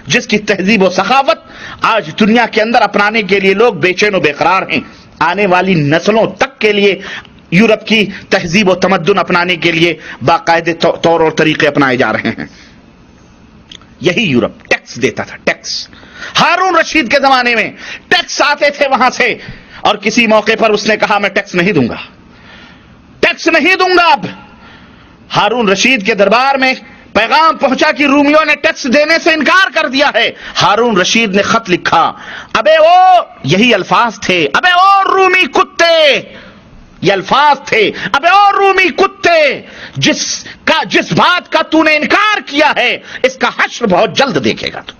جس کی تہذیب و سخاوت آج دنیا کے اندر اپنانے کے لیے لوگ بے چین و بے قرار ہیں. آنے والی نسلوں تک کے لیے یورپ کی تہذیب و تمدن اپنانے کے لیے باقاعدے طور اور طریقے اپنائے جا رہے ہیں. یہی یورپ ٹیکس دیتا تھا. ٹیکس ہارون رشید کے زمانے میں ٹیکس آتے تھے وہاں سے, اور کسی موقع پر اس نے کہا میں ٹیکس نہیں دوں گا, ٹیکس نہیں دوں گا. اب ہارون رشید کے دربار میں پیغام پہنچا کہ رومیوں نے ٹیکس دینے سے انکار کر دیا ہے. ہارون رشید نے خط لکھا, ابے او, یہی الفاظ تھے, ابے او رومی کتے, یہ الفاظ تھے, ابے او رومی کتے, جس بات کا تو نے انکار کیا ہے اس کا حشر بہت جلد دیکھے گا. تو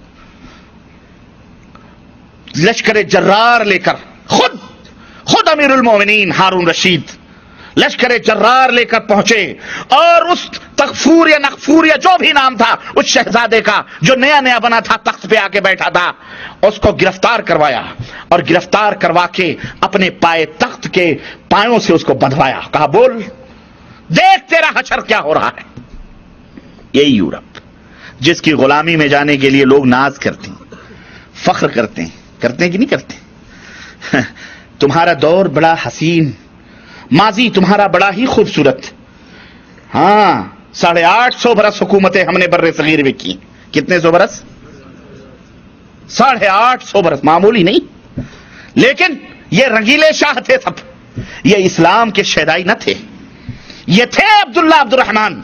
لشکر جرار لے کر خود امیر المومنین ہارون رشید لشکر جرار لے کر پہنچے, اور اس تغفور یا نغفور یا جو بھی نام تھا اس شہزادے کا جو نیا نیا بنا تھا, تخت پہ آ کے بیٹھا تھا, اس کو گرفتار کروایا, اور گرفتار کروا کے اپنے پائے تخت کے پایوں سے اس کو بندھوایا. کہا بول دیکھ تیرا حشر کیا ہو رہا ہے. یہی یورپ جس کی غلامی میں جانے کے لیے لوگ ناز کرتے ہیں, فخر کرتے ہیں کہ نہیں کرتے. تمہارا دور بڑا حسین, ماضی تمہارا بڑا ہی خوبصورت. ہاں 850 برس حکومتیں ہم نے بر صغیر میں کی. کتنے سو برس؟ 850 برس, معمولی نہیں. لیکن یہ رنگیلے شاہ تھے سب, یہ اسلام کے شہدائی نہ تھے, یہ تھے عبداللہ عبد الرحمن.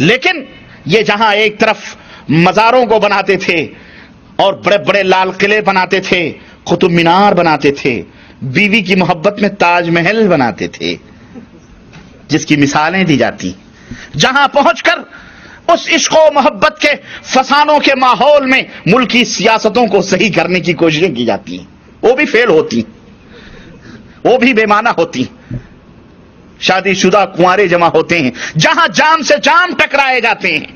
لیکن یہ جہاں ایک طرف مزاروں کو بناتے تھے اور بڑے بڑے لال قلعے بناتے تھے, قطب مینار بناتے تھے, بیوی کی محبت میں تاج محل بناتے تھے جس کی مثالیں دی جاتی, جہاں پہنچ کر اس عشق و محبت کے فسانوں کے ماحول میں ملکی سیاستوں کو صحیح کرنے کی کوششیں کی جاتی ہیں, وہ بھی فیل ہوتی, وہ بھی بے معنی ہوتی. شادی شدہ کنوارے جمع ہوتے ہیں, جہاں جام سے جام ٹکرائے جاتے ہیں.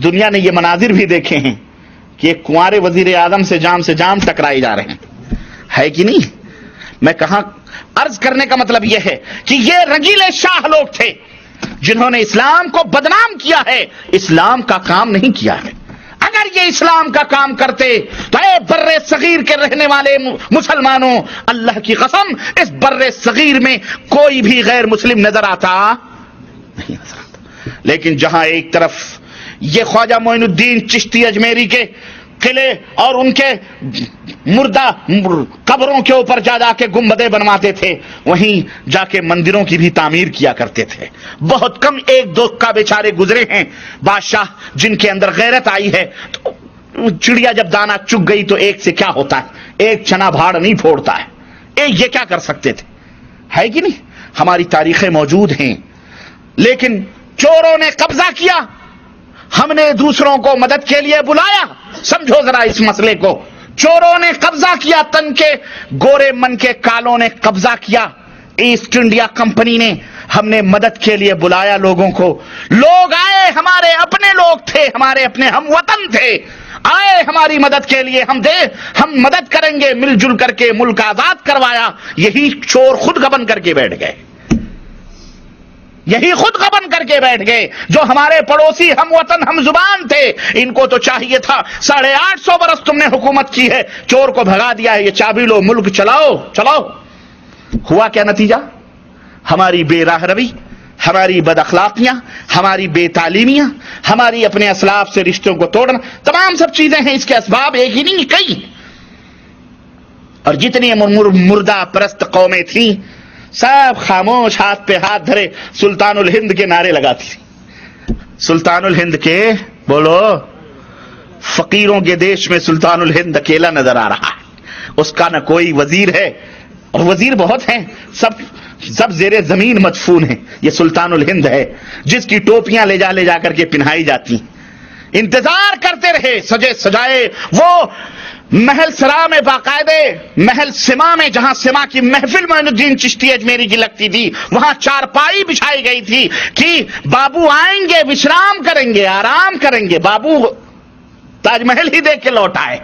دنیا نے یہ مناظر بھی دیکھے ہیں کہ ایک کنوارے وزیر اعظم سے جام ٹکرائے جا رہے ہیں, ہے کہ نہیں. میں کہاں عرض کرنے کا مطلب یہ ہے کہ یہ رنگیلے شاہ لوگ تھے جنہوں نے اسلام کو بدنام کیا ہے, اسلام کا کام نہیں کیا ہے. اگر یہ اسلام کا کام کرتے تو اے بر صغیر کے رہنے والے مسلمانوں, اللہ کی قسم اس بر صغیر میں کوئی بھی غیر مسلم نظر آتا نہیں نظر آتا. لیکن جہاں ایک طرف یہ خواجہ معین الدین چشتی اجمیری کے قلعے اور ان کے مردہ قبروں کے اوپر جا کے گنبدیں بنواتے تھے, وہیں جا کے مندروں کی بھی تعمیر کیا کرتے تھے. بہت کم ایک دو کا بیچارے گزرے ہیں بادشاہ جن کے اندر غیرت آئی ہے. تو چڑیا جب دانا چگ گئی تو ایک سے کیا ہوتا ہے, ایک چنا بھاڑ نہیں پھوڑتا ہے. یہ کیا کر سکتے تھے, ہے کہ نہیں. ہماری تاریخیں موجود ہیں. لیکن چوروں نے قبضہ کیا, ہم نے دوسروں کو مدد کے لیے بلایا. سمجھو ذرا اس مسئلے کو, چوروں نے قبضہ کیا, تن کے گورے من کے کالوں نے قبضہ کیا, ایسٹ انڈیا کمپنی نے, ہم نے مدد کے لیے بلایا لوگوں کو. لوگ آئے, ہمارے اپنے لوگ تھے, ہمارے اپنے ہم وطن تھے, آئے ہماری مدد کے لیے, ہم مدد کریں گے, مل جل کر کے ملک آزاد کروایا. یہی چور خود گبن کر کے بیٹھ گئے, یہی خود غبن کر کے بیٹھ گئے جو ہمارے پڑوسی ہم وطن ہم زبان تھے. ان کو تو چاہیے تھا 850 برس تم نے حکومت کی ہے, چور کو بھگا دیا ہے, یہ چابی لو, ملک چلاؤ. ہوا کیا نتیجہ؟ ہماری بے راہ روی, ہماری بد اخلاقیاں, ہماری بے تعلیمیاں, ہماری اپنے اسلاف سے رشتوں کو توڑنا, تمام سب چیزیں ہیں. اس کے اسباب ایک ہی نہیں کئی. اور جتنی مردہ پرست قومیں تھیں سب خاموش, ہاتھ پہ ہاتھ دھرے سلطان الہند کے نعرے لگاتی تھی. سلطان الہند کے بولو, فقیروں کے دیش میں سلطان الہند اکیلا نظر آ رہا ہے. اس کا نہ کوئی وزیر ہے, اور وزیر بہت ہیں, سب زیر زمین مدفون ہیں. یہ سلطان الہند ہے جس کی ٹوپیاں لے جا کر کے پہنائی جاتی. انتظار کرتے رہے سجے سجائے وہ محل سرا میں, باقاعدے محل سما میں, جہاں سما کی محفل معین الدین چشتی اجمیری کی لگتی تھی, وہاں چارپائی بچھائی گئی تھی کہ بابو آئیں گے, وشرام کریں گے, آرام کریں گے. بابو تاج محل ہی دیکھ کے لوٹ آئے.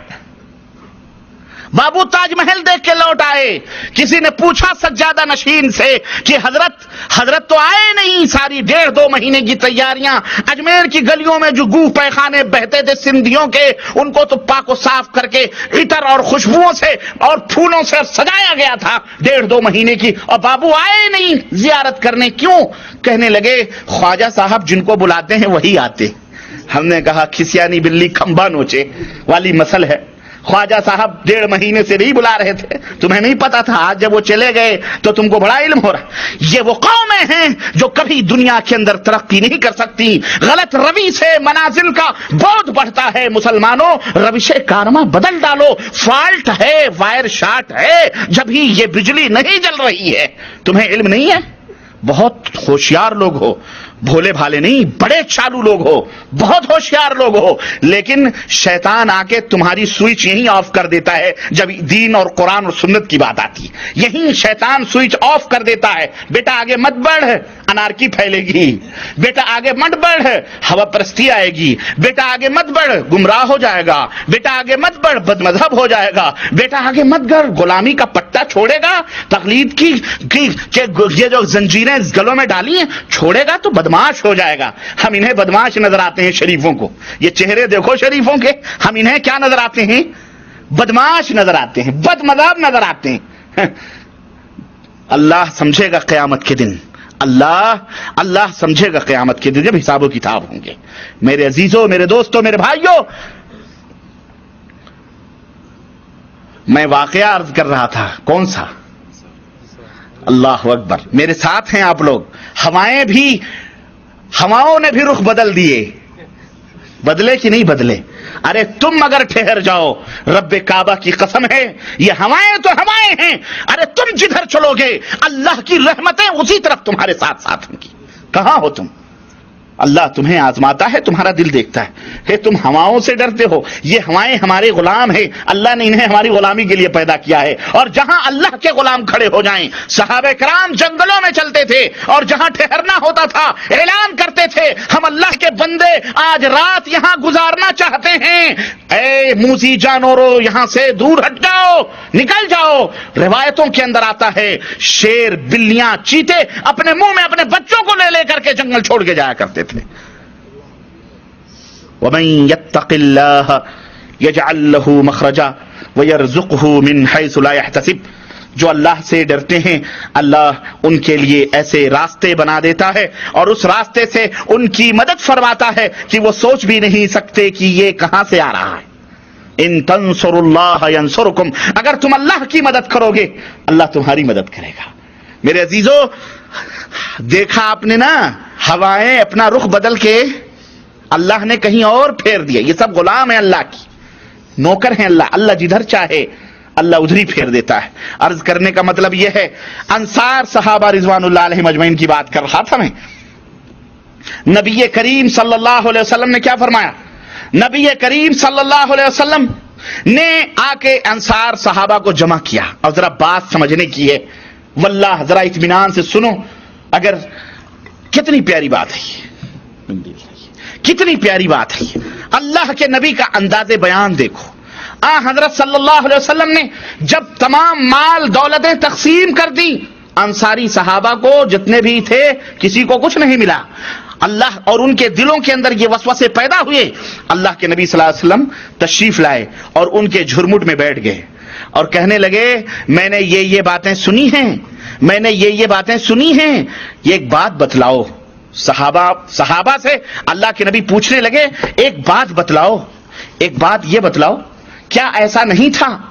बाबू ताजमहल देख के लौट आए। किसी ने पूछा सज्जादा नशीन से कि हजरत तो आए नहीं, सारी 1.5-2 महीने की तैयारियां, अजमेर की गलियों में जो गूह पैखाने बहते थे सिंधियों के, उनको तो पाको साफ करके इतर और खुशबुओं से और फूलों से सजाया गया था 1.5-2 महीने की, और बाबू आए नहीं जियारत करने। क्यों? कहने लगे ख्वाजा साहब जिनको बुलाते हैं वही आते। हमने कहा खिसियानी बिल्ली खंबा नोचे वाली मसल है। ख्वाजा साहब 1.5 महीने से नहीं बुला रहे थे, तुम्हें नहीं पता था, आज जब वो चले गए तो तुमको बड़ा इल्म हो रहा। ये वो कौमें हैं जो कभी दुनिया के अंदर तरक्की नहीं कर सकती। गलत रवि से मनाजिल का बोझ बढ़ता है। मुसलमानों, रविशे कारवा बदल डालो। फॉल्ट है, वायर शॉर्ट है, जब ही ये बिजली नहीं जल रही है। तुम्हें इल्म नहीं है? बहुत होशियार लोग हो, भोले भाले नहीं, बड़े चालू लोग हो, बहुत होशियार लोग हो, लेकिन शैतान आके तुम्हारी स्विच यहीं ऑफ कर देता है जब दीन और कुरान और सुन्नत की बात आती है। यहीं शैतान स्विच ऑफ कर देता है। बेटा आगे मत बढ़, अनारकी फैलेगी। बेटा आगे मत बढ़, हवा परस्ती आएगी। बेटा आगे मत बढ़, गुमराह हो जाएगा। बेटा आगे मत बढ़, बदमजहब हो जाएगा। बेटा आगे मत बढ़, गुलामी का पट्टा छोड़ेगा, तकलीद की ये जो जंजीरें गलों में डाली हैं छोड़ेगा तो बदमाश हो जाएगा। हम इन्हें बदमाश नजर आते हैं शरीफों को। ये चेहरे देखो शरीफों के, हम इन्हें क्या नजर आते हैं? बदमाश नजर आते हैं, बदमज़हब नजर आते हैं। अल्लाह समझेगा क़यामत के दिन, अल्लाह समझेगा क़यामत के दिन जब हिसाब किताब होंगे। मेरे अजीजों, मेरे दोस्तों, मेरे भाइयों, मैं वाक़या अर्ज कर रहा था। कौन सा? अल्लाह अकबर। मेरे साथ हैं आप लोग। हवाओं ने भी रुख बदल दिए। बदले कि नहीं बदले? अरे तुम अगर ठहर जाओ, रब्बे काबा की कसम है, ये हवाएं तो हवाएं हैं। अरे तुम जिधर चलोगे अल्लाह की रहमतें उसी तरफ तुम्हारे साथ साथ होंगी। कहां हो तुम? अल्लाह तुम्हें आजमाता है, तुम्हारा दिल देखता है। तुम हवाओं से डरते हो, ये हवाएं हमारे गुलाम है। अल्लाह ने इन्हें हमारी गुलामी के लिए पैदा किया है। और जहां अल्लाह के गुलाम खड़े हो जाएं, सहाबे कराम जंगलों में चलते थे और जहां ठहरना होता था ऐलान करते थे, हम अल्लाह के बंदे आज रात यहां गुजारना चाहते हैं। ए मूसी जानवरों, यहां से दूर हट जाओ, निकल जाओ। रिवायतों के अंदर आता है शेर, बिल्लियां, चीते अपने मुंह में अपने बच्चों को ले लेकर के जंगल छोड़ के जाया करते थे। वमन यत्तक़िल्लाह यजअल लहू मखरजा वयरज़ुक़हू मिन हैसु ला यहतसिब। जो अल्लाह से डरते हैं, अल्लाह उनके लिए ऐसे रास्ते बना देता है और उस रास्ते से उनकी मदद फरमाता है कि वो सोच भी नहीं सकते कि ये कहां से आ रहा है। इन तंसुरुल्लाह यंसुरकुम। अगर तुम अल्लाह की मदद करोगे, अल्लाह तुम्हारी मदद करेगा। मेरे अजीजों, देखा आपने ना, हवाएं अपना रुख बदल के अल्लाह ने कहीं और फेर दिया। ये सब गुलाम है अल्लाह की, नौकर हैं अल्लाह। अल्लाह जिधर चाहे अल्लाह उधर ही फेर देता है। अर्ज करने का मतलब यह है, अंसार सहाबा रिजवानुल्लाह अलैहिम अजमईन की बात कर रहा था मैं। नबी करीम सल्लल्लाहु अलैहि वसल्लम ने क्या फरमाया? नबी करीम सल्लल्लाहु अलैहि वसल्लम ने आके अंसार सहाबा को जमा किया और जरा बात समझने की है। वल्लाह जरा इत्मीनान से सुनो। अगर कितनी प्यारी बात है, कितनी प्यारी बात है। अल्लाह के नबी का अंदाज़े बयान देखो। हजरत सल्लल्लाहु अलैहि वसल्लम ने जब तमाम माल दौलतें तकसीम कर दी, अंसारी सहाबा को जितने भी थे किसी को कुछ नहीं मिला। अल्लाह और उनके दिलों के अंदर ये वसवसे पैदा हुए। अल्लाह के नबी सल्लल्लाहु अलैहि वसल्लम तशरीफ लाए और उनके झुरमुट में बैठ गए और कहने लगे, मैंने ये बातें सुनी हैं, मैंने ये बातें सुनी हैं, ये एक बात बतलाओ। सहाबा से अल्लाह के नबी पूछने लगे, एक बात बतलाओ, एक बात ये बतलाओ, क्या ऐसा नहीं था